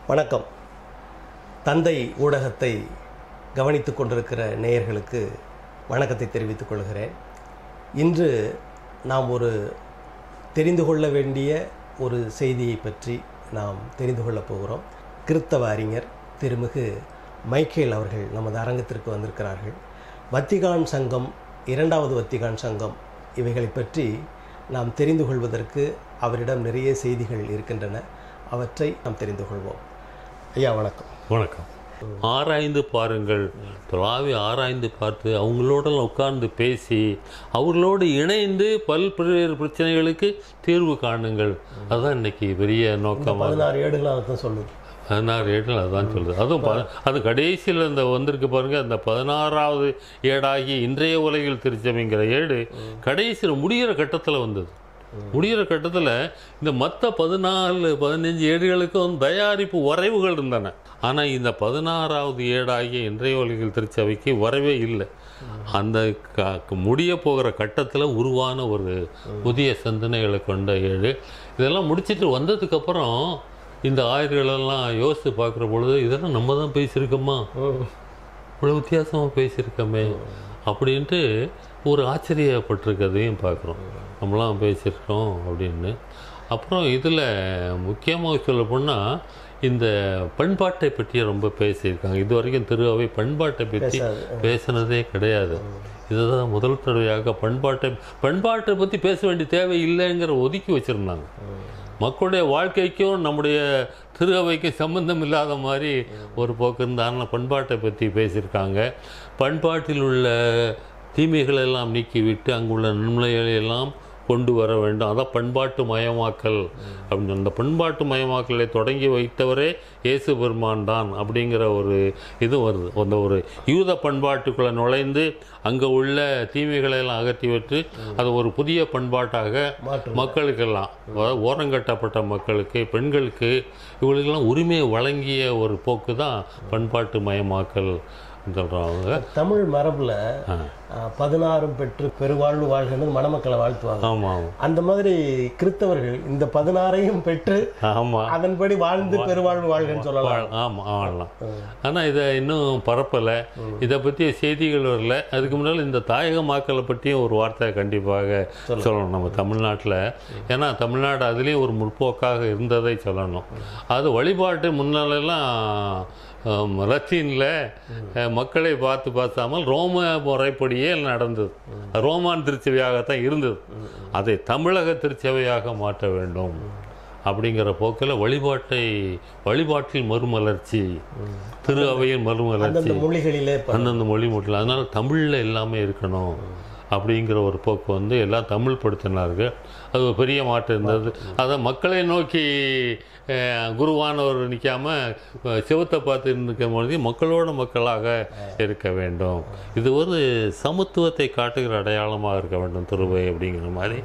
வணக்கம். தந்தை ஊடகத்தை கவனித்து கொண்டிருக்கிற நேயர்களுக்கு வணக்கத்தை தெரிவித்துக் கொள்கிறேன். இன்று நாம் தெரிந்து கொள்ள வேண்டிய ஒரு செய்தியை பற்றி நாம் தெரிந்து கொள்ளப் போகிறோம். கிறித்தவ அறிஞர் திருமிகு மைக்கேல் அவர்கள் நமது அரங்கத்திற்கு வந்திருக்கிறார்கள். வத்திகான் சங்கம், இரண்டாவது வத்திகான் சங்கம், இவைகளை பற்றி நாம் தெரிந்து கொள்வதற்கு அவரிடம் நிறைய செய்திகள் இருக்கின்றன. அவற்றை நாம் தெரிந்து கொள்வோம். ஐயா வணக்கம். வணக்கம். ஆராய்ந்து பாருங்கள், தொலாவி ஆராய்ந்து பார்த்து அவங்களோட உட்கார்ந்து பேசி அவர்களோடு இணைந்து பல்வேறு பிரச்சனைகளுக்கு தீர்வு காணுங்கள். அதுதான் இன்னைக்கு பெரிய நோக்கம். 16 ஏடுகள் தான் சொல்லுது. 16 ஏடுகள் அதுதான் சொல்லுது. அதுவும் அது கடைசியில் இந்த வந்திருக்கு பாருங்க, அந்த 16வது ஏடாகி இன்றைய உலகில் திருச்சபைங்கிற ஏடு கடைசியில் முடிகிற கட்டத்தில் வந்தது. முடிகிற கட்டத்தில் இந்த மற்ற 14-15 ஏடுகளுக்கும் தயாரிப்பு வரைவுகள் இருந்தன. ஆனால் இந்த 16வது ஏடாகிய இன்றைய உலகில் திருச்சபைக்கு வரவே இல்லை. அந்த முடிய போகிற கட்டத்தில் உருவான ஒரு புதிய சிந்தனைகளை கொண்ட ஏடு. இதெல்லாம் முடிச்சுட்டு வந்ததுக்கப்புறம் இந்த ஆயர்களெல்லாம் யோசித்து பார்க்குற பொழுது, இதெல்லாம் நம்ம தான் பேசியிருக்கோமா, இவ்வளோ வித்தியாசமாக பேசியிருக்கோமே அப்படின்ட்டு ஒரு ஆச்சரியப்பட்டிருக்கதையும் பார்க்குறோம். நம்மளாம் பேசியிருக்கோம் அப்படின்னு. அப்புறம் இதில் முக்கியமாக சொல்ல போனால் இந்த பண்பாட்டை பற்றி ரொம்ப பேசியிருக்காங்க. இது வரைக்கும் திரு அவை பண்பாட்டை பற்றி பேசினதே கிடையாது. இதுதான் முதல் தடவையாக பண்பாட்டை பற்றி பேச வேண்டிய தேவை இல்லைங்கிற ஒதுக்கி வச்சுருந்தாங்க. மக்களுடைய வாழ்க்கைக்கும் நம்முடைய திரு அவைக்கும் சம்பந்தம் இல்லாத மாதிரி ஒரு போக்கு இருந்தாலும் பண்பாட்டை பற்றி பேசியிருக்காங்க. பண்பாட்டில் உள்ள தீமைகளெல்லாம் நீக்கிவிட்டு அங்குள்ள நன்மைகளை எல்லாம் கொண்டு வர வேண்டும். அதான் பண்பாட்டு மயமாக்கல் அப்படின்னு. அந்த பண்பாட்டு மயமாக்கலை தொடங்கி வைத்தவரே இயேசு பெருமான் தான் அப்படிங்கிற ஒரு இது வருது. அந்த ஒரு யூத பண்பாட்டுக்குள்ளே நுழைந்து அங்கே உள்ள தீமைகளெல்லாம் அகற்றிவிட்டு அதை ஒரு புதிய பண்பாட்டாக மக்களுக்கெல்லாம், ஓரங்கட்டப்பட்ட மக்களுக்கு, பெண்களுக்கு, இவங்களுக்கெல்லாம் உரிமையை வழங்கிய ஒரு போக்கு தான் பண்பாட்டு மயமாக்கல் சொல்கிறாங்க. தமிழ் மரபில் 16 பெற்று பெருவாழ்வு வாழ்கிறது மணமக்களை வாழ்த்துவாங்க. ஆமாம். அந்த மாதிரி கிறித்தவர்கள் இந்த 16ஐயும் பெற்று அதன்படி வாழ்ந்து பெருவாழ்வு வாழ்கன்னு சொல்லலாம். ஆமாம், வாழலாம். ஆனால் இதை இன்னும் பரப்பலை, இதை பற்றிய செய்திகள் வரல. அதுக்கு முன்னால் இந்த தாயகமாக்கலை பற்றியும் ஒரு வார்த்தை கண்டிப்பாக சொல்லணும் நம்ம தமிழ்நாட்டில். ஏன்னா தமிழ்நாடு அதுலேயும் ஒரு முற்போக்காக இருந்ததை சொல்லணும். அது வழிபாட்டு முன்னாலெல்லாம் லத்தீனில் மக்களை பார்த்தாமல் ரோம முறைப்படியே நடந்தது. ரோமான் திருச்சபையாகத்தான் இருந்தது. அதை தமிழக திருச்சபையாக மாற்ற வேண்டும் அப்படிங்கிற போக்கில் வழிபாட்டில் மறுமலர்ச்சி, திரு அவையில் மறுமலர்ச்சி, அந்தந்த மொழி மட்டும். அதனால் தமிழில் எல்லாமே இருக்கணும் அப்படிங்கிற ஒரு போக்கு எல்லாம் தமிழ் படுத்தினார்கள். அது ஒரு பெரிய மாற்றம் இருந்தது. அதை மக்களை நோக்கி குருவானவர் நிற்காமல் சிவத்தை பார்த்து நிற்கும் பொழுது மக்களோட மக்களாக இருக்க வேண்டும். இது ஒரு சமத்துவத்தை காட்டுகிற அடையாளமாக இருக்க வேண்டும் திருவை அப்படிங்கிற மாதிரி.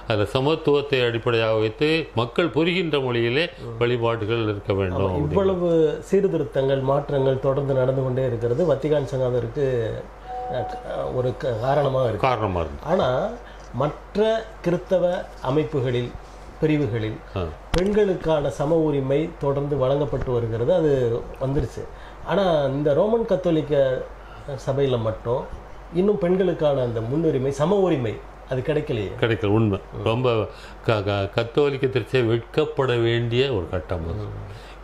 அதில் சமத்துவத்தை அடிப்படையாக வைத்து மக்கள் புரிகின்ற மொழியிலே வழிபாடுகள் இருக்க வேண்டும். இவ்வளவு சீர்திருத்தங்கள், மாற்றங்கள் தொடர்ந்து நடந்து கொண்டே இருக்கிறது வத்திகான் சங்கம் ஒரு காரணமாக இருக்கு. ஆனால் மற்ற கிறித்தவ அமைப்புகளில், பிரிவுகளில் பெண்களுக்கான சம உரிமை தொடர்ந்து வழங்கப்பட்டு வருகிறது. அது வந்துருச்சு. ஆனால் இந்த ரோமன் கத்தோலிக்க சபையில் மட்டும் இன்னும் பெண்களுக்கான அந்த முன்னுரிமை, சம உரிமை அது கிடைக்கல. உண்மை. ரொம்ப கத்தோலிக்க திருச்சபை வெட்கப்பட வேண்டிய ஒரு கட்டம் அது.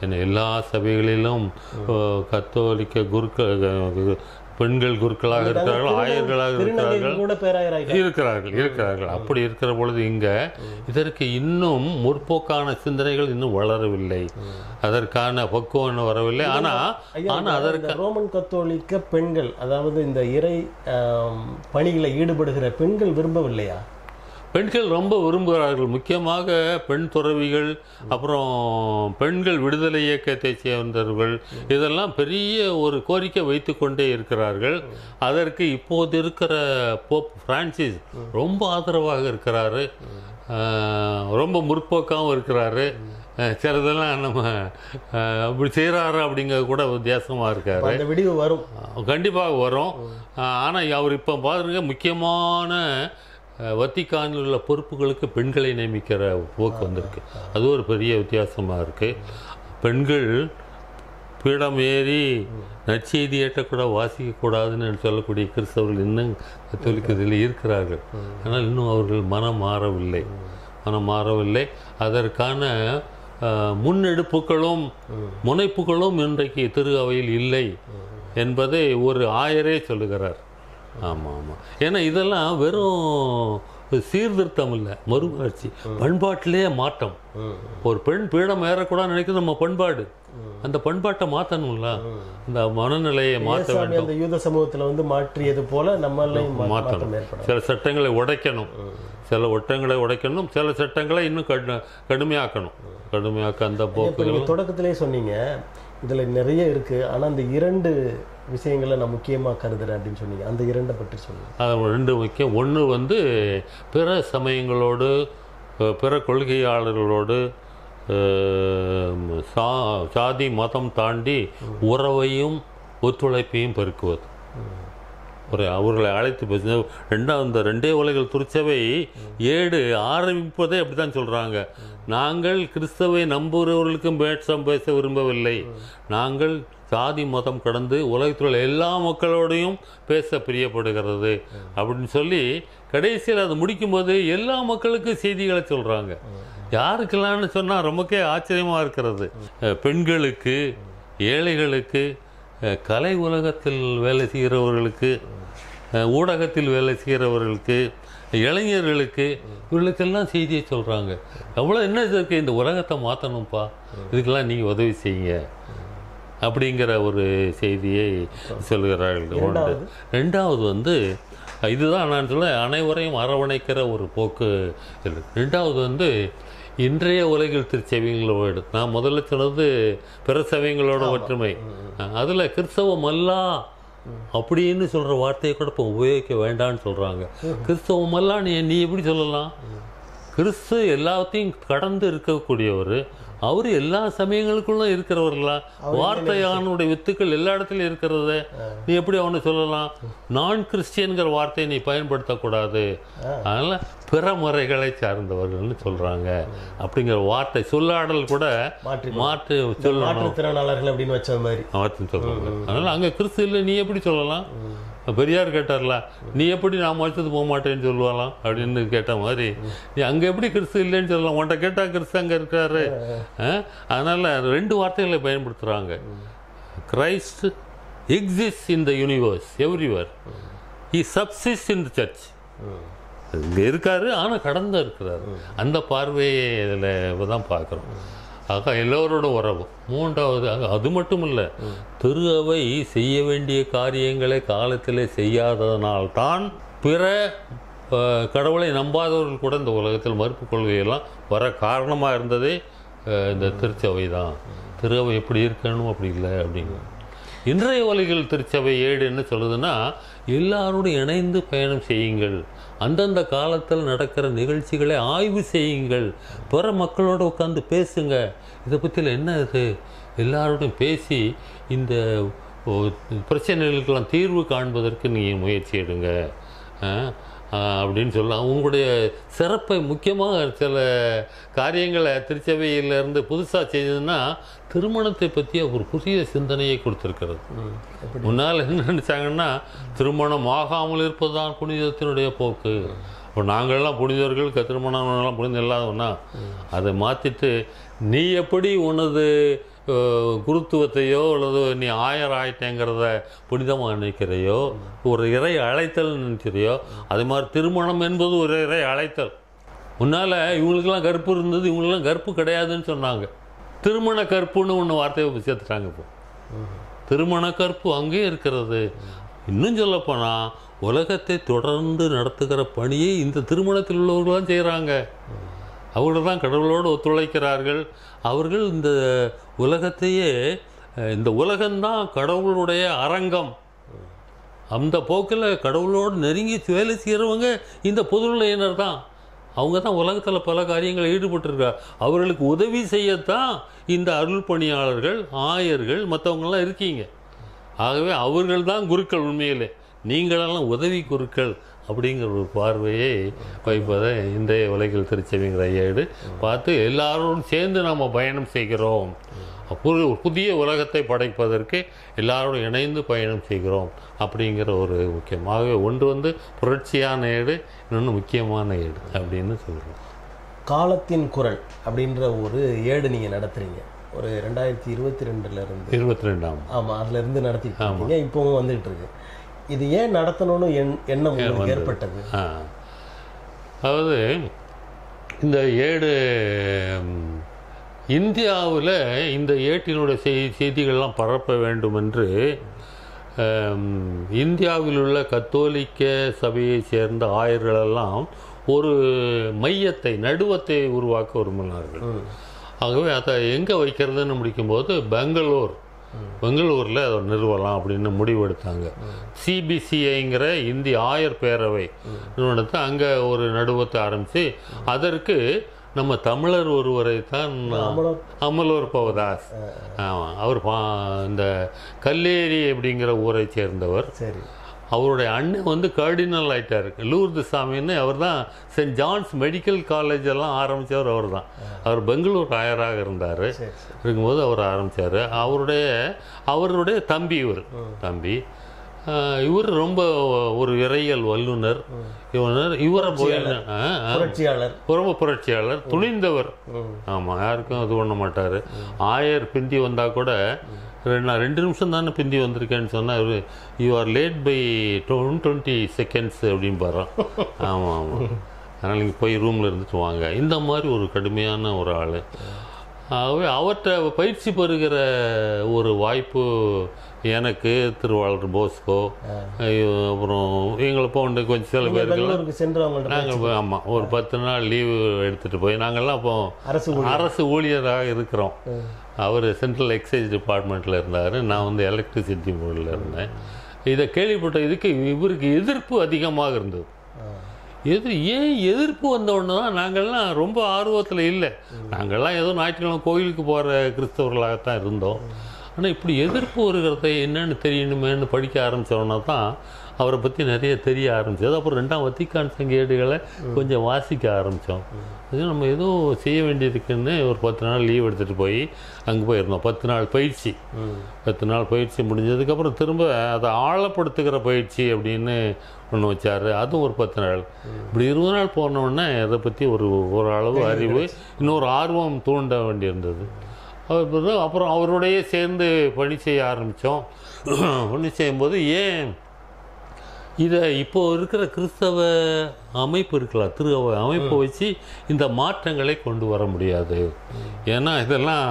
ஏன்னா எல்லா சபைகளிலும் கத்தோலிக்க குருக்கள், பெண்கள் குருக்களாக இருக்கிறார்கள், ஆயர்களாக இருக்கிறார்கள். அப்படி இருக்கிற பொழுது இங்கே இதற்கு இன்னும் முற்போக்கான சிந்தனைகள் இன்னும் வளரவில்லை, அதற்கான பக்குவம் வரவில்லை. ஆனால் அதற்கு ரோமன் கத்தோலிக்க பெண்கள், அதாவது இந்த இறை பணிகளை ஈடுபடுகிற பெண்கள் விரும்பவில்லையா? பெண்கள் ரொம்ப விரும்புகிறார்கள். முக்கியமாக பெண் துறவிகள், அப்புறம் பெண்கள் விடுதலை இயக்கத்தை சேர்ந்தவர்கள், இதெல்லாம் பெரிய ஒரு கோரிக்கை வைத்து கொண்டே இருக்கிறார்கள். அதற்கு இப்போது இருக்கிற போப் பிரான்சிஸ் ரொம்ப ஆதரவாக இருக்கிறாரு, ரொம்ப முற்போக்காகவும் இருக்கிறாரு. சிலதெல்லாம் நம்ம அப்படி செய்கிறாரு அப்படிங்கிறது கூட வித்தியாசமாக இருக்காரு. அந்த விடிவு வரும், கண்டிப்பாக வரும். ஆனால் அவர் இப்போ பாருங்க, முக்கியமான வத்திக்கானில் உள்ள பொறுப்புகளுக்கு பெண்களை நியமிக்கிற போக்கு வந்திருக்கு. அது ஒரு பெரிய வித்தியாசமாக இருக்குது. பெண்கள் பீடம் ஏறி நற்செய்தி ஏற்றக்கூட வாசிக்கக்கூடாதுன்னு சொல்லக்கூடிய கிறிஸ்தவர்கள் இன்னும் கத்தோலிக்கத்தில் இருக்கிறார்கள். ஆனால் இன்னும் அவர்கள் மனம் மாறவில்லை. அதற்கான முன்னெடுப்புகளும் முனைப்புகளும் இன்றைக்கு திரு அவையில் இல்லை என்பதை ஒரு ஆயரே சொல்லுகிறார். ஆமாம். ஏன்னா இதெல்லாம் வெறும் சீர்திருத்தம் இல்லை, மறுமலர்ச்சி, பண்பாட்டிலே மாற்றம். ஒரு பெண் பீடம் ஏறக்கூடாது நினைக்கிறது நம்ம பண்பாடு. அந்த பண்பாட்டை மாற்றணும்ல, அந்த மனநிலையை மாற்ற வேண்டும். அந்த யூத சமூகத்தில் மாற்றியது போல நம்மளையும் மாற்றணும். சில சட்டங்களை உடைக்கணும், சில சட்டங்களை இன்னும் கடுமையாக்க அந்த போக்கு. தொடக்கத்திலே சொன்னீங்க இதில் நிறைய இருக்குது, ஆனால் அந்த 2 விஷயங்களை நான் முக்கியமாக கருதுறேன் அப்படின்னு சொன்னீங்க. அந்த 2 பற்றி சொல்லுங்கள். அது 2 முக்கியம். ஒன்று பிற சமயங்களோடு, பிற கொள்கையாளர்களோடு சாதி மதம் தாண்டி உறவையும் ஒத்துழைப்பையும் பெருக்குவது. அவர்களை அழைத்து பேச. இந்த 2 உலகில் திருச்சபை ஏடு ஆரம்பிப்பதே அப்படி தான் சொல்கிறாங்க. நாங்கள் கிறிஸ்தவை நம்புகிறவர்களுக்கும் பேச விரும்பவில்லை, நாங்கள் சாதி மதம் கடந்து உலகத்தில் உள்ள எல்லா மக்களோடையும் பேச பிரியப்படுகிறது அப்படின்னு சொல்லி கடைசியில் அது முடிக்கும்போது எல்லா மக்களுக்கும் செய்திகளை சொல்கிறாங்க. யாருக்கெல்லாம்னு சொன்னால் ரொம்பக்கே ஆச்சரியமாக இருக்கிறது. பெண்களுக்கு, ஏழைகளுக்கு, கலை உலகத்தில் வேலை செய்கிறவர்களுக்கு, ஊடகத்தில் வேலை செய்கிறவர்களுக்கு, இளைஞர்களுக்கு, இவர்களுக்கெல்லாம் செய்தியை சொல்கிறாங்க. எவ்வளோ என்ன இருக்குது, இந்த உலகத்தை மாற்றணும்ப்பா, இதுக்கெல்லாம் நீங்கள் உதவி செய்யுங்க அப்படிங்கிற ஒரு செய்தியை சொல்கிறார்கள். ரெண்டாவது இதுதான் நான் சொல்ல அனைவரையும் அரவணைக்கிற ஒரு போக்கு. ரெண்டாவது இன்றைய உலகில் திருச்சபைகளோடு, நான் முதல்ல சொன்னது பிற சபைகளோட ஒற்றுமை. அதில் கிறிஸ்தவம் அல்லா அப்படின்னு சொல்கிற வார்த்தையை கூட இப்போ உபயோகிக்க வேண்டாம்னு சொல்கிறாங்க. கிறிஸ்தவம் அல்லா நீ எப்படி சொல்லலாம்? கிறிஸ்து எல்லாத்தையும் கடந்து இருக்கக்கூடியவர், அவர் எல்லா சமயங்களுக்குள்ளும் இருக்கிறவர்களா? வார்த்தையானுடைய வித்துக்கள் எல்லா இடத்துலையும் இருக்கிறத நீ எப்படி அவனை சொல்லலாம்? நான் கிறிஸ்டியன்கிற வார்த்தையை நீ பயன்படுத்தக்கூடாது, அதனால் பிற முறைகளை சார்ந்தவர்கள்னு சொல்கிறாங்க அப்படிங்கிற வார்த்தை சொல்லாடல் கூட மாற்று சொல்லணும் அப்படின்னு வச்ச மாதிரி மாற்று சொல்கிறாங்க. அதனால் அங்கே கிறிஸ்து இல்லை நீ எப்படி சொல்லலாம்? பெரியார் கேட்டார்ல, நீ எப்படி நான் மறுத்தது போக மாட்டேன்னு சொல்லுவாலாம் அப்படின்னு கேட்ட மாதிரி, நீ அங்கே எப்படி கிறிஸ்து இல்லைன்னு சொல்லலாம்? உன்கிட்ட கேட்டால் கிறிஸ்து அங்கே இருக்காரு. அதனால் 2 வார்த்தைகளை பயன்படுத்துகிறாங்க. Christ exist in the universe everywhere, he subsist in the church. இங்கே இருக்காரு, ஆனால் கடந்து இருக்கிறாரு. அந்த பார்வையை இதில் தான் பார்க்குறோம். ஆக எல்லோரோட உறவு. 3வது அது மட்டும் இல்லை, திரு அவை செய்ய வேண்டிய காரியங்களை காலத்தில் செய்யாததனால்தான் பிற கடவுளை நம்பாதவர்கள் கூட இந்த உலகத்தில் மறுப்பு கொள்கையெல்லாம் வர காரணமாக இருந்ததே இந்த திருச்சபை தான். திரு அவை எப்படி இருக்கணும் அப்படி இல்லை அப்படிங்க. இன்றைய உலகில் திருச்சபை ஏடு என்ன சொல்லுதுன்னா, எல்லாரோடும் இணைந்து பயணம் செய்யுங்கள், அந்தந்த காலத்தில் நடக்கிற நிகழ்ச்சிகளை ஆய்வு செய்யுங்கள், பிற மக்களோடு உட்காந்து பேசுங்க, இதை பற்றியில் என்ன இது, எல்லாரோடும் பேசி இந்த பிரச்சனைகளுக்கெல்லாம் தீர்வு காண்பதற்கு நீங்கள் முயற்சி எடுங்க அப்படின்னு சொல்லலாம். உங்களுடைய சிறப்பை முக்கியமாக சில காரியங்களை திருச்சபையிலேருந்து புதுசாக செய்ததுன்னா, திருமணத்தை பற்றி ஒரு புதிய சிந்தனையை கொடுத்துருக்கிறது. முன்னால் என்ன நினச்சாங்கன்னா, திருமணம் ஆகாமல் இருப்பதுதான் புனிதத்தினுடைய போக்கு. இப்போ நாங்கள்லாம் புனிதர்கள், திருமணம்லாம் புனிதம் இல்லாதவனா, அதை மாற்றிட்டு நீ எப்படி உனது குருத்துவத்தையோ அல்லது நீ ஆயிட்டேங்கிறத புனிதமாக நினைக்கிறையோ, ஒரு இறை அழைத்தல் நினைக்கிறையோ, அது மாதிரி திருமணம் என்பது ஒரு இறை அழைத்தல். முன்னால் இவங்களுக்கெல்லாம் கற்பு இருந்தது, இவங்களுக்கெல்லாம் கற்பு கிடையாதுன்னு சொன்னாங்க. திருமண கற்புன்னு ஒன்று வார்த்தையை சேர்த்துட்டாங்க. இப்போ திருமண கற்பு அங்கே இருக்கிறது. இன்னும் சொல்லப்போனால் உலகத்தை தொடர்ந்து நடத்துகிற பணியை இந்த திருமணத்தில் உள்ளவர்கள் தான் செய்கிறாங்க. அவர்கள் தான் கடவுளோடு ஒத்துழைக்கிறார்கள். அவர்கள் இந்த உலகத்தையே, இந்த உலகம்தான் கடவுளுடைய அரங்கம், அந்த போக்கில் கடவுளோடு நெருங்கி வேலை செய்கிறவங்க இந்த பொதுநிலையினர் தான். அவங்க தான் உலகத்தில் பல காரியங்களில் ஈடுபட்டிருக்கார். அவர்களுக்கு உதவி செய்யத்தான் இந்த அருள் பணியாளர்கள், ஆயர்கள், மற்றவங்களாம் இருக்கீங்க. ஆகவே அவர்கள் தான் குருக்கள். உண்மையிலே நீங்களெல்லாம் உதவி குருக்கள். அப்படிங்கிற ஒரு பார்வையை வைப்பதை இன்றைய உலகில் திருச்சபைங்கிற ஏடு பார்த்து எல்லாரும் சேர்ந்து நம்ம பயணம் செய்கிறோம், ஒரு புதிய உலகத்தை படைப்பதற்கு எல்லாரோடும் இணைந்து பயணம் செய்கிறோம் அப்படிங்கிற ஒரு முக்கியமாக ஒன்று புரட்சியான ஏடு, இன்னொன்று முக்கியமான ஏடு அப்படின்னு சொல்கிறோம். காலத்தின் குரல் அப்படின்ற ஒரு ஏடு நீங்கள் நடத்துகிறீங்க, ஒரு 2022 22 ஆமாம் அதிலிருந்து நடத்திட்டு இருக்கீங்க, இப்போவும் வந்துகிட்டு இருக்கு. இது ஏன் நடத்தணும்னு எண்ணம் உங்களுக்கு ஏற்பட்டது? அதாவது இந்த ஏடு இந்தியாவில் இந்த ஏட்டினுடைய செய்திகள்லாம் பரப்ப வேண்டும் என்று இந்தியாவில் உள்ள கத்தோலிக்க சபையை சேர்ந்த ஆயர்களெல்லாம் ஒரு மையத்தை நடுவத்தை உருவாக்க விரும்பினார்கள். ஆகவே அதை எங்கே வைக்கிறதுன்னு முடிக்கும்போது பெங்களூரில் அதை நிறுவலாம் அப்படின்னு முடிவெடுத்தாங்க. CBCIங்கிற இந்திய ஆயர் பேரவை நிறுவனத்தை அங்கே ஒரு நடுவத்தை ஆரம்பித்து அதற்கு நம்ம தமிழர் ஒருவரை தான் அமலோர் பவதாஸ், ஆமாம், அவர் இந்த கல்லேரி அப்படிங்கிற ஊரை சேர்ந்தவர். சரி, அவருடைய அண்ணன் கார்டினல் ஆகிட்டார், லூர்து சாமின்னு. அவர் தான் சென்ட் ஜான்ஸ் மெடிக்கல் காலேஜ் எல்லாம் ஆரம்பித்தவர் அவர் தான். அவர் பெங்களூர் ஆயராக இருந்தார். இருக்கும்போது அவர் ஆரம்பித்தார். அவருடைய தம்பி இவர் ரொம்ப ஒரு இறையியல் வல்லுனர். இவரை ரொம்ப புரட்சியாளர், துணிந்தவர். ஆமாம், யாருக்கும் இது பண்ண மாட்டார். ஆயர் பிந்தி வந்தால் கூட நான் 2 நிமிஷம் தானே பிந்தி வந்திருக்கேன்னு சொன்னால் you are late by 20 seconds அப்படின்னு பாடுறான். ஆமாம், அதனால் நீங்கள் போய் ரூமில் இருந்துட்டு வாங்க. இந்த மாதிரி ஒரு கடுமையான ஒரு ஆள். ஆகவே அவற்றை பயிற்சி பெறுகிற ஒரு வாய்ப்பு எனக்கு, திருவாளர் போஸ்கோ, அப்புறம் எங்களை போன்ற கொஞ்சம் சில பேருக்கு நாங்கள் ஆமாம் ஒரு 10 நாள் லீவு எடுத்துகிட்டு போய் நாங்கள்லாம் அப்போ அரசு ஊழியராக இருக்கிறோம். அவர் சென்ட்ரல் எக்ஸைஸ் டிபார்ட்மெண்ட்டில் இருந்தார், நான் எலக்ட்ரிசிட்டி போர்டில் இருந்தேன். இதை கேள்விப்பட்ட இவருக்கு எதிர்ப்பு அதிகமாக இருந்தது. ஏன் எதிர்ப்பு வந்தோடனே தான் நாங்கள்லாம் ரொம்ப ஆர்வத்தில் இல்லை. நாங்கள்லாம் ஏதோ ஞாயிற்றுக்கிழமை கோயிலுக்கு போகிற கிறிஸ்தவர்களாகத்தான் இருந்தோம். ஆனால் இப்படி எதிர்ப்பு வருகிறத என்னென்னு தெரியணுமேன்னு படிக்க ஆரம்பித்தோன்னா தான் அவரை பற்றி நிறைய தெரிய ஆரம்பிச்சது. அப்புறம் 2ஆம் வத்திக்கான் சங்க ஏடுகளை கொஞ்சம் வாசிக்க ஆரம்பித்தோம். நம்ம ஏதோ செய்ய வேண்டியிருக்குன்னு ஒரு 10 நாள் லீவ் எடுத்துகிட்டு போய் அங்கே போயிருந்தோம். 10 நாள் பயிற்சி. 10 நாள் பயிற்சி முடிஞ்சதுக்கப்புறம் திரும்ப அதை ஆழப்படுத்துகிற பயிற்சி அப்படின்னு ஒன்று வச்சார். அதுவும் ஒரு 10 நாள். இப்படி 20 நாள் போனோடனே அதை பற்றி ஒரு அளவு அறிவு, இன்னொரு ஆர்வம் தூண்ட வேண்டியிருந்தது. அப்புறம் அவருடைய சேர்ந்து பணி செய்ய ஆரம்பித்தோம். பணி செய்யும்போது ஏன் இதை இப்போது இருக்கிற கிறிஸ்தவ அமைப்பு இருக்கலாம், திரு அமைப்பை வச்சு இந்த மாற்றங்களை கொண்டு வர முடியாது. ஏன்னா இதெல்லாம்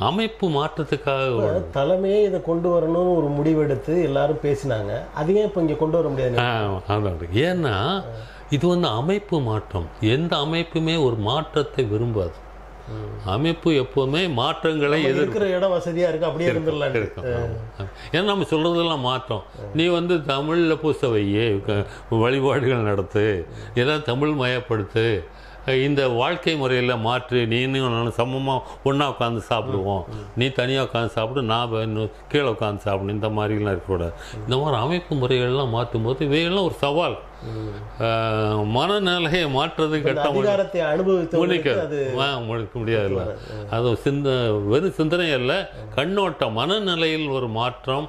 அமைப்பு மாற்றத்துக்காக தலைமையே இதை கொண்டு வரணும்னு ஒரு முடிவெடுத்து எல்லாரும் பேசினாங்க. அதையே இப்போ இங்கே கொண்டு வர முடியாது. அதான், ஏன்னா இது அமைப்பு மாற்றம். எந்த அமைப்புமே ஒரு மாற்றத்தை விரும்பாது. அமைப்பு எப்போவுமே மாற்றங்களை எதிர்க்கிற இடம் வசதியாக இருக்குது, அப்படியே இருந்துடலாம் இருக்கும். ஏன்னா நம்ம சொல்கிறதெல்லாம் மாற்றம். நீ தமிழில் பூச வையே, வழிபாடுகள் நடத்து, எல்லாம் தமிழ் மயப்படுத்து, இந்த வாழ்க்கை முறையில் மாற்று, நீனும் நானும் சமமாக ஒன்றா உட்காந்து சாப்பிடுவோம், நீ தனியாக உட்காந்து சாப்பிடு, நான் கீழே உட்காந்து சாப்பிடணும், இந்த மாதிரிலாம் இருக்கக்கூடாது. இந்த மாதிரி அமைப்பு முறைகள்லாம் மாற்றும் போது இவையெல்லாம் ஒரு சவால். மனநிலையை மாற்றுறது அதிகாரத்தை முடிக்க முடியாதுல்ல. அது வெறும் சிந்தனை அல்ல, கண்ணோட்டம், மனநிலையில் ஒரு மாற்றம்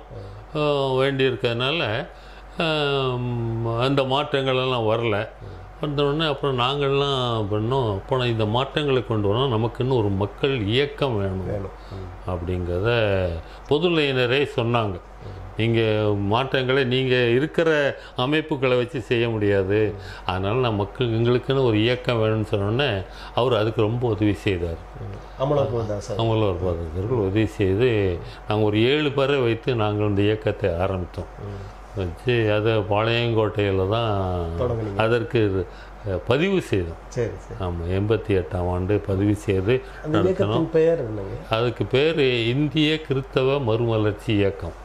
வேண்டியிருக்கிறதுனால அந்த மாற்றங்களெல்லாம் வரல. வந்தோடனே அப்புறம் நாங்கள்லாம் பண்ணோம், அப்போ இந்த மாற்றங்களை கொண்டு வரணும், நமக்குன்னு ஒரு மக்கள் இயக்கம் வேணும் அப்படிங்கிறத பொதுநிலையினரே சொன்னாங்க. நீங்கள் மாற்றங்களை நீங்கள் இருக்கிற அமைப்புகளை வச்சு செய்ய முடியாது, அதனால் நான் எங்களுக்குன்னு ஒரு இயக்கம் வேணும்னு சொன்னோன்னே அவர் அதுக்கு ரொம்ப உதவி செய்தார். அமலோர் பாதகர்கள் உதவி செய்து நாங்கள் ஒரு 7 பேரை வைத்து நாங்கள் இந்த இயக்கத்தை ஆரம்பித்தோம். வச்சு அதை பாளையங்கோட்டையில் தான் அதற்கு பதிவு செய்தோம். ஆமாம், 88ஆம் ஆண்டு பதிவு செய்து நடத்தினோம். அதுக்கு பேர் இந்திய கிறிஸ்தவ மறுமலர்ச்சி இயக்கம்.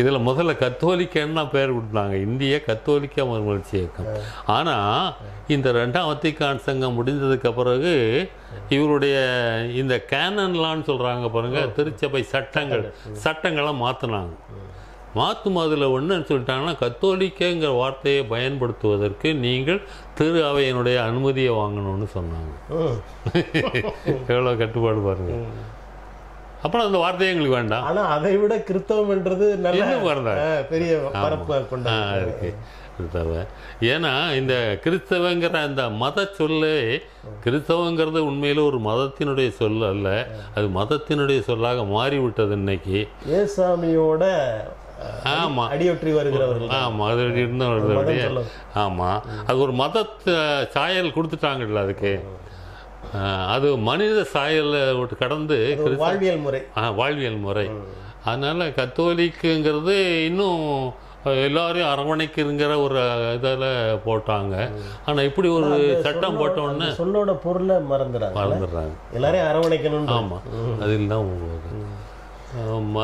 இதில் முதல்ல கத்தோலிக்கன்னு பேர் கொடுத்தாங்க, இந்திய கத்தோலிக்க மறுமலர்ச்சி இயக்கம். ஆனால் இந்த 2ஆம் வத்திக்கான் சங்கம் முடிந்ததுக்கு பிறகு இவருடைய இந்த கேனன்லான்னு சொல்கிறாங்க பாருங்கள், திருச்சபை சட்டங்களை மாற்றினாங்க. அதில் ஒன்றுன்னு சொல்லிட்டாங்கன்னா கத்தோலிக்கங்கிற வார்த்தையை பயன்படுத்துவதற்கு நீங்கள் திரு அவையினுடைய அனுமதியை வாங்கணும்னு சொன்னாங்க. எவ்வளோ கட்டுப்பாடு பாருங்க. அப்புறம் அந்த வார்த்தையே எங்களுக்கு வேண்டாம். ஆனா அதை விட கிறிஸ்தவம் என்றது நல்ல பெரிய இருக்கு கிறிஸ்தவ. ஏன்னா இந்த கிறிஸ்தவங்கிற அந்த மத சொல்லே, கிறிஸ்தவங்கிறது உண்மையில ஒரு மதத்தினுடைய சொல் அல்ல, அது மதத்தினுடைய சொல்லாக மாறிவிட்டது இன்னைக்கு. ஏசாமியோட ஆமா அடியொற்றி வருகிறவர்கள். ஆமா, அது இருந்தவர்களுடைய ஆமா, அது ஒரு மத சாயல் கொடுத்துட்டாங்கல்ல அதுக்கு. அது மனித சாயலை கடந்து வாழ்வியல் முறை, வாழ்வியல் முறை. அதனால கத்தோலிக்குங்கிறது இன்னும் எல்லாரையும் அரவணைக்குங்கிற ஒரு இதில் போட்டாங்க. ஆனால் இப்படி ஒரு சட்டம் போட்டோன்னே சொல்லோட பொருளை மறந்துடுறாங்க. எல்லாரையும் அரவணைக்கணும். ஆமாம், அதில் தான் போகுது.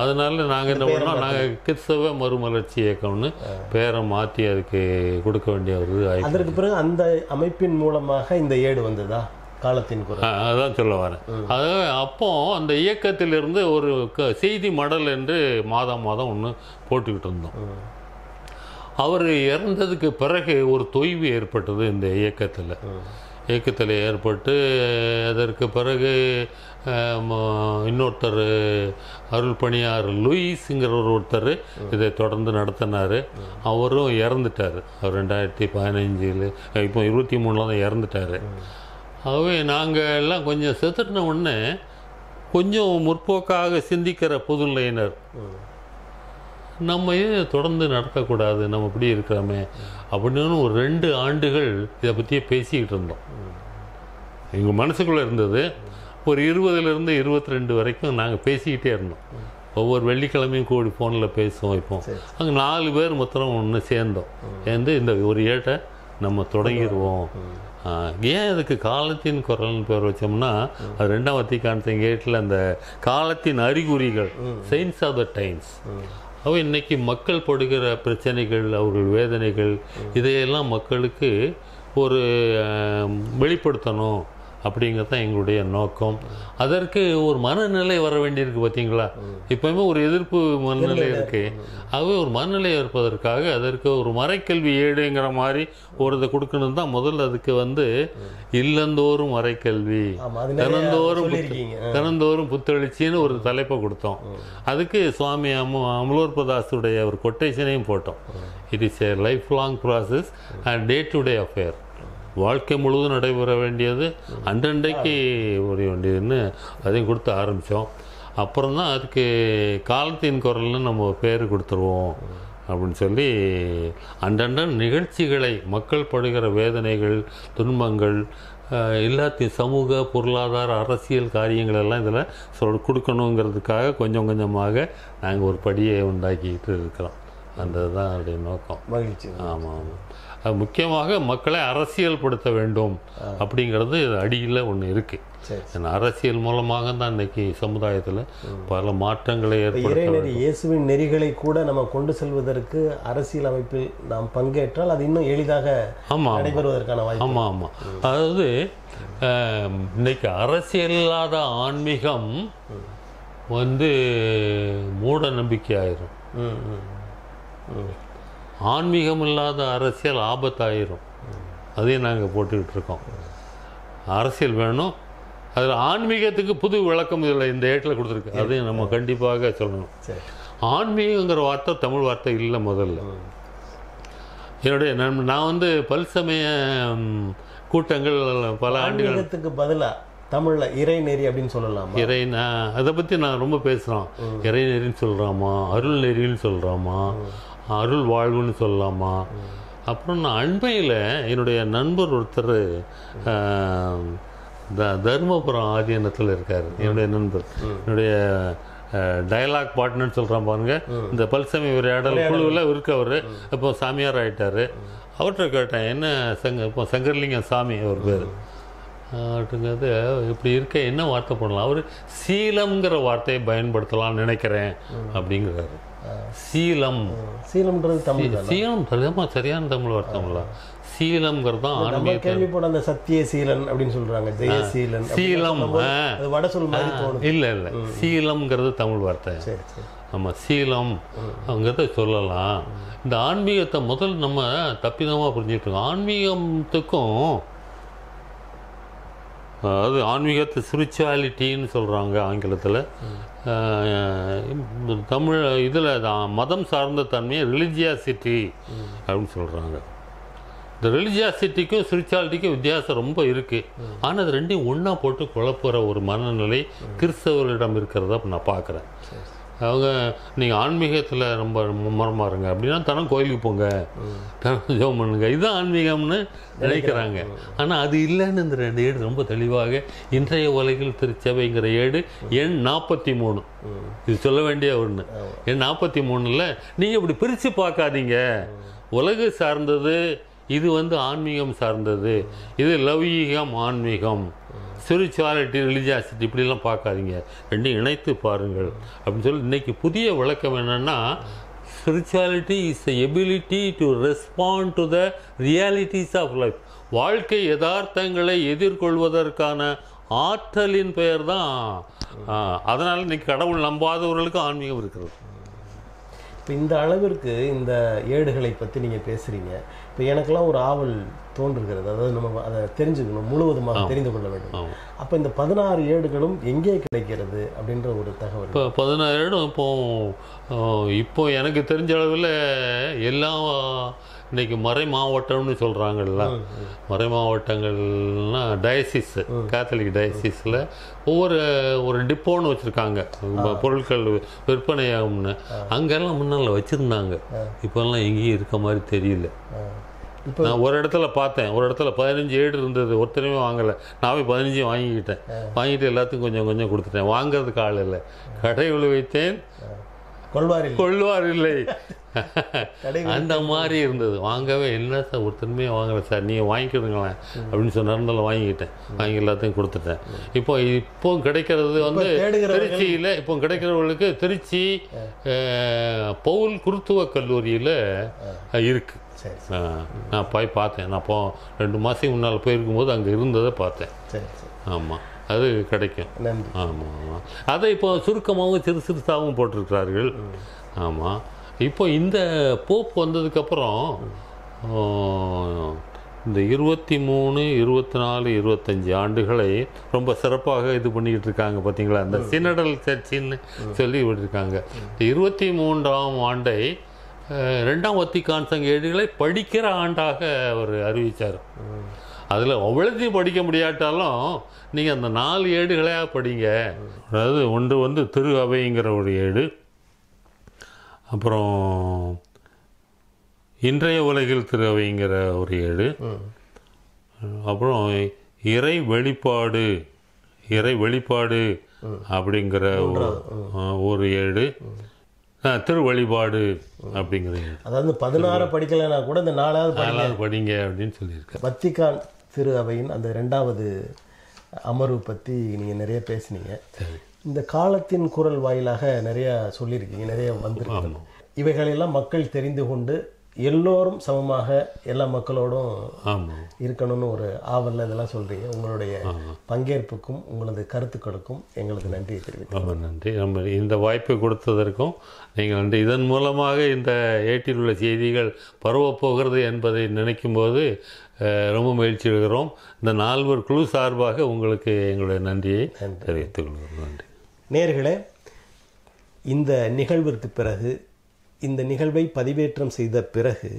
அதனால நாங்கள் என்ன பண்ணோம், நாங்கள் கிறிஸ்தவ மறுமலர்ச்சி இயக்கம்னு பேரை மாற்றி அதுக்கு கொடுக்க வேண்டிய ஒரு இது. அதற்கு பிறகு அந்த அமைப்பின் மூலமாக இந்த ஏடு வந்ததா? காலத்தின் குரல். அதான் சொல்ல வரேன். அதாவது அப்போ அந்த இயக்கத்திலிருந்து ஒரு செய்தி மடல் என்று மாதம் ஒன்று போட்டுக்கிட்டு இருந்தோம். அவர் இறந்ததுக்கு பிறகு ஒரு தொய்வு ஏற்பட்டது இந்த இயக்கத்தில் ஏற்பட்டு, அதற்கு பிறகு இன்னொருத்தர் அருள் பணியார் லூயிஸுங்கிற ஒருத்தர் இதை தொடர்ந்து நடத்தினார். அவரும் இறந்துட்டார். அவர் 2015 இப்போ 23 தான் இறந்துட்டார். ஆகவே நாங்கள் எல்லாம் கொஞ்சம் செத்துட்டின உடனே கொஞ்சம் முற்போக்காக சிந்திக்கிற பொதுநிலையினர் நம்ம ஏன் தொடர்ந்து நடக்கக்கூடாது, நம்ம இப்படி இருக்கிறோமே அப்படின்னு ஒரு 2 ஆண்டுகள் இதை பற்றியே பேசிக்கிட்டு இருந்தோம். எங்கள் மனசுக்குள்ளே இருந்தது. ஒரு 20லேருந்து 22 வரைக்கும் நாங்கள் பேசிக்கிட்டே இருந்தோம். ஒவ்வொரு வெள்ளிக்கிழமையும் கூடி ஃபோனில் பேசுவோம். இப்போ அங்கே 4 பேர் மொத்தம் ஒன்று சேர்ந்து இந்த ஒரு ஏட்டை நம்ம தொடங்கிடுவோம். ஏன் அதுக்கு காலத்தின் குரல்னு பேர் வச்சோம்னா, அது 2ஆம் வத்திக்கான் கேட்டில் அந்த காலத்தின் அறிகுறிகள், சயின்ஸ் ஆஃப் த டைம்ஸ். அவ இன்னைக்கு மக்கள் படுகிற பிரச்சனைகள், அவர்கள் வேதனைகள், இதையெல்லாம் மக்களுக்கு ஒரு வெளிப்படுத்தணும் அப்படிங்கிறது தான் எங்களுடைய நோக்கம். அதற்கு ஒரு மனநிலை வர வேண்டியிருக்கு. பார்த்தீங்களா, இப்போவுமே ஒரு எதிர்ப்பு மனநிலை இருக்குது. ஆகவே ஒரு மனநிலை இருப்பதற்காக அதற்கு ஒரு மறைக்கல்வி ஏடுங்கிற மாதிரி ஒரு இதை கொடுக்கணும் தான். முதல்ல அதுக்கு இல்லந்தோறும் மறைக்கல்வி, தினந்தோறும் புத்தெழுச்சின்னு ஒரு தலைப்பை கொடுத்தோம். அதுக்கு சுவாமி அமலோற்பதாசுடைய ஒரு கொட்டேஷனையும் போட்டோம். It is a life long process and day to day affair. வாழ்க்கை முழுவதும் நடைபெற வேண்டியது, அன்றன்றைக்கு உரிய வேண்டியதுன்னு அதையும் கொடுத்து ஆரம்பித்தோம். அப்புறம் தான் அதுக்கு காலத்தின் குரல்னு நம்ம பேர் கொடுத்துருவோம் அப்படின்னு சொல்லி அன்றன்ற நிகழ்ச்சிகளை, மக்கள் படுகிற வேதனைகள், துன்பங்கள் எல்லாத்தையும் சமூக, பொருளாதார, அரசியல் காரியங்கள் எல்லாம் இதில் கொடுக்கணுங்கிறதுக்காக கொஞ்சம் கொஞ்சமாக நாங்கள் ஒரு படியை உண்டாக்கிட்டு இருக்கிறோம். அந்த தான் அதோடைய நோக்கம். மகிழ்ச்சி. ஆமாம். அது முக்கியமாக மக்களை அரசியல் படுத்த வேண்டும் அப்படிங்கிறது அடியில் ஒன்று இருக்குது. அரசியல் மூலமாக தான் இன்னைக்கு சமுதாயத்தில் பல மாற்றங்களை ஏற்படுத்த. இயேசுவின் நெறிகளை கூட நம்ம கொண்டு செல்வதற்கு அரசியல் அமைப்பில் நாம் பங்கேற்றால் அது இன்னும் எளிதாக நடைபெறுவதற்கான வாய்ப்பு. ஆமாம் ஆமாம். அதாவது இன்னைக்கு அரசியல் இல்லாத ஆன்மீகம் மூட நம்பிக்கை ஆயிரும். ஆன்மீகம் இல்லாத அரசியல் ஆபத்தாயிரும். அதையும் நாங்கள் போட்டுக்கிட்டு இருக்கோம். அரசியல் வேணும், அதில் ஆன்மீகத்துக்கு புது விளக்கம் இதில் இந்த ஏட்டில் கொடுத்துருக்கு. அதையும் நம்ம கண்டிப்பாக சொல்லணும். ஆன்மீகங்கிற வார்த்தை தமிழ் வார்த்தை இல்லை. முதல்ல என்னுடைய நான் பல்சமய கூட்டங்கள் பல ஆண்டுகளுக்கு பதிலாக தமிழில் இறைநெறி அப்படின்னு சொல்லலாம். அதை பற்றி நான் ரொம்ப பேசுகிறோம். இறைநெறின்னு சொல்கிறாமா, அருள் நெறின்னு சொல்கிறாமா, அருள் வாழ்வுன்னு சொல்லலாமா. அப்புறம் நான் அண்மையில் என்னுடைய நண்பர் ஒருத்தர் தர்மபுரம் ஆதீனத்தில் இருக்கார். என்னுடைய நண்பர், என்னுடைய டயலாக் பார்ட்னர்னு சொல்கிறான் பாருங்க. இந்த பல்சமய உரையாடல் குழுவில் இருக்கவர். இப்போ சாமியார் ஆகிட்டார். அவர்கிட்ட கேட்டேன், என்ன இப்போ சங்கர்லிங்கம் சாமி அவர் பேர். அவர்கிட்டங்கிறது இப்படி இருக்க என்ன வார்த்தை போடலாம்? அவர் சீலம்ங்கிற வார்த்தையை பயன்படுத்தலாம்னு நினைக்கிறேன் அப்படிங்கிறாரு. சீலம், சீலம்ன்றது தமிழ். சீலம் சரியான தமிழ் வார்த்தைங்களா? சீலம்ங்கிறது தான் நம்ம ஆன்மீகத்தை. கேள்விப்பட அந்த சத்தியசீலன் அப்படின்னு சொல்றாங்க, ஜெயசீலன். சீலம் அது வட சொல் மாதிரி தோணுது. இல்லை இல்லை, சீலம்ங்கிறது தமிழ் வார்த்தை. சரி சரி. ஆமாம், சீலம் அங்கிறத சொல்லலாம். இந்த ஆன்மீகத்தை முதல் நம்ம தப்பிதமாக புரிஞ்சுட்டு இருக்கோம். ஆன்மீகத்துக்கும், அதாவது ஆன்மீகத்தை ஸ்பிரிச்சுவாலிட்டின்னு சொல்கிறாங்க ஆங்கிலத்தில். தமிழ் இதில் மதம் சார்ந்த தன்மையை ரிலிஜியாசிட்டி அப்படின்னு சொல்கிறாங்க. இந்த ரிலிஜியாசிட்டிக்கும் ஸ்பிரிச்சுவாலிட்டிக்கும் வித்தியாசம் ரொம்ப இருக்குது. ஆனால் அது ரெண்டையும் ஒன்றா போட்டு குழப்புற ஒரு மனநிலை கிறிஸ்தவர்களிடம் இருக்கிறத நான் பார்க்குறேன். அவங்க நீங்கள் ஆன்மீகத்தில் ரொம்ப மும்மரமாக இருங்க அப்படின்னா தனம் கோயிலுக்கு போங்க, தனம் ஜெபம் பண்ணுங்க, இதுதான் ஆன்மீகம்னு நினைக்கிறாங்க. ஆனால் அது இல்லைன்னு இந்த 2 ஏடு ரொம்ப தெளிவாக இன்றைய உலகில் திருச்சபைங்கிற ஏடு எண் 43, இது சொல்ல வேண்டிய ஒன்று. எண் 43ல் நீங்கள் இப்படி பிரித்து பார்க்காதீங்க. உலகு சார்ந்தது இது, ஆன்மீகம் சார்ந்தது இது, லௌகீகம் ஆன்மீகம், ஸ்பிரிச்சுவாலிட்டி ரிலிஜியாசிட்டி இப்படிலாம் பார்க்காதீங்க, ரெண்டையும் இணைத்து பாருங்கள் அப்படின்னு சொல்லி இன்றைக்கி புதிய விளக்கம் என்னென்னா, spirituality is the ability to respond to the realities of life. வாழ்க்கை யதார்த்தங்களை எதிர்கொள்வதற்கான ஆற்றலின் பெயர் தான். அதனால் இன்றைக்கி கடவுள் நம்பாதவர்களுக்கும் ஆன்மீகம் இருக்கிறது. இப்போ இந்த அளவிற்கு இந்த ஏடுகளை பற்றி நீங்கள் பேசுகிறீங்க. இப்போ எனக்கெல்லாம் ஒரு ஆவல் தோன்றுகிறது, அதாவது நம்ம அதை தெரிஞ்சுக்கணும், முழுவதுமாக தெரிந்து கொள்ள வேண்டும். அப்போ இந்த 16 ஏடுகளும் எங்கே கிடைக்கிறது அப்படின்ற ஒரு தகவல். இப்போ 16 ஏடும் இப்போ எனக்கு தெரிஞ்ச அளவில் எல்லாம் இன்றைக்கி மறை மாவட்டம்னு சொல்கிறாங்கல்ல, மறை மாவட்டங்கள்னா டயசிஸ், கேத்தலிக் டயசிஸில் ஒரு டிப்போன்னு வச்சுருக்காங்க, பொருட்கள் விற்பனையாகும்னு. அங்கெல்லாம் முன்னால் வச்சுருந்தாங்க, இப்போல்லாம் எங்கேயும் இருக்க மாதிரி தெரியல. நான் ஒரு இடத்துல பார்த்தேன், ஒரு இடத்துல 15 ஏடு இருந்தது, ஒருத்தரையுமே வாங்கலை. நாவே 15 வாங்கிட்டு எல்லாத்துக்கும் கொஞ்சம் கொஞ்சம் கொடுத்துட்டேன். வாங்கிறதுக்கு ஆள் இல்லை, கடையில் வைத்தேன், கொள்வார் இல்லை. அந்த மாதிரி இருந்தது. வாங்கவே இல்லை சார், ஒருத்தருமே வாங்கலை சார், நீங்கள் வாங்கிக்கிடுங்களேன் அப்படின்னு சொன்னாலும் வாங்கிக்கிட்டேன். வாங்கி எல்லாத்தையும் கொடுத்துட்டேன். இப்போ கிடைக்கிறது திருச்சியில், இப்போ கிடைக்கிறவங்களுக்கு திருச்சி பவுல் குருத்துவ கல்லூரியில் இருக்குது. நான் போய் பார்த்தேன். நான் 2 மாதத்துக்கு முன்னால் போயிருக்கும்போது அங்கே இருந்ததை பார்த்தேன். ஆமாம், அது கிடைக்கும். ஆமாம் ஆமாம், அதை இப்போ சுருக்கமாகவும் சிறுசாகவும் போட்டிருக்கிறார்கள். ஆமாம், இப்போ இந்த போப் வந்ததுக்கப்புறம் இந்த 23, 24, 25 ஆண்டுகளை ரொம்ப சிறப்பாக இது பண்ணிக்கிட்டு இருக்காங்க. பார்த்தீங்களா, இந்த சினடல் சர்ச்சின்னு சொல்லி விட்டுருக்காங்க. 23ஆம் ஆண்டை 2ஆம் வத்திக்கான் சங்க ஏடுகளை படிக்கிற ஆண்டாக அவர் அறிவித்தார். அதில் அவ்வளோத்தையும் படிக்க முடியாட்டாலும் நீங்கள் அந்த 4 ஏடுகளையாக படிங்க. அதாவது ஒன்று திரு அவைங்கிற ஒரு ஏடு, அப்புறம் இன்றைய உலகில் திரு அவைங்கிற ஒரு ஏடு, அப்புறம் இறை வெளிப்பாடு அப்படிங்கிற ஒரு ஏடு, திரு வழிபாடு அப்படிங்கிற ஏடு. அதாவது 16 படிக்கலைன்னா கூட இந்த 4ஆவது படிங்க அப்படின்னு சொல்லியிருக்கேன். வத்திக்கான் திரு அவையின் அந்த 2வது அமர்வு பற்றி நீங்கள் நிறைய பேசுனீங்க. இந்த காலத்தின் குரல் வாயிலாக நிறைய சொல்லியிருக்கீங்க, நிறைய வந்திருக்கு. இவைகளெல்லாம் மக்கள் தெரிந்து கொண்டு எல்லோரும் சமமாக எல்லா மக்களோடும் இருக்கணும்னு ஒரு ஆவலில் இதெல்லாம் சொல்கிறீங்க. உங்களுடைய பங்கேற்புக்கும் உங்களது கருத்துக்களுக்கும் எங்களது நன்றியை தெரிவிக்கிறோம். ரொம்ப நன்றி. நம்ம இந்த வாய்ப்பை கொடுத்ததற்கும் நீங்கள் நன்றி. இதன் மூலமாக இந்த ஏட்டில் உள்ள செய்திகள் பரவப்போகிறது என்பதை நினைக்கும்போது ரொம்ப மகிழ்ச்சி அடைகிறோம். இந்த 4 குழு சார்பாக உங்களுக்கு எங்களுடைய நன்றியை தெரிவித்துக் கொள்கிறோம். நன்றி. நேயர்களே, இந்த நிகழ்விற்கு பிறகு, இந்த நிகழ்வை பதிவேற்றம் செய்த பிறகு,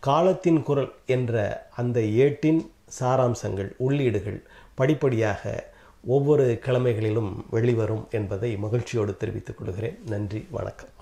காலத்தின் குரல் என்ற அந்த ஏட்டின் சாராம்சங்கள், உள்ளீடுகள் படிப்படியாக ஒவ்வொரு கிழமைகளிலும் வெளிவரும் என்பதை மகிழ்ச்சியோடு தெரிவித்துக் கொள்கிறேன். நன்றி, வணக்கம்.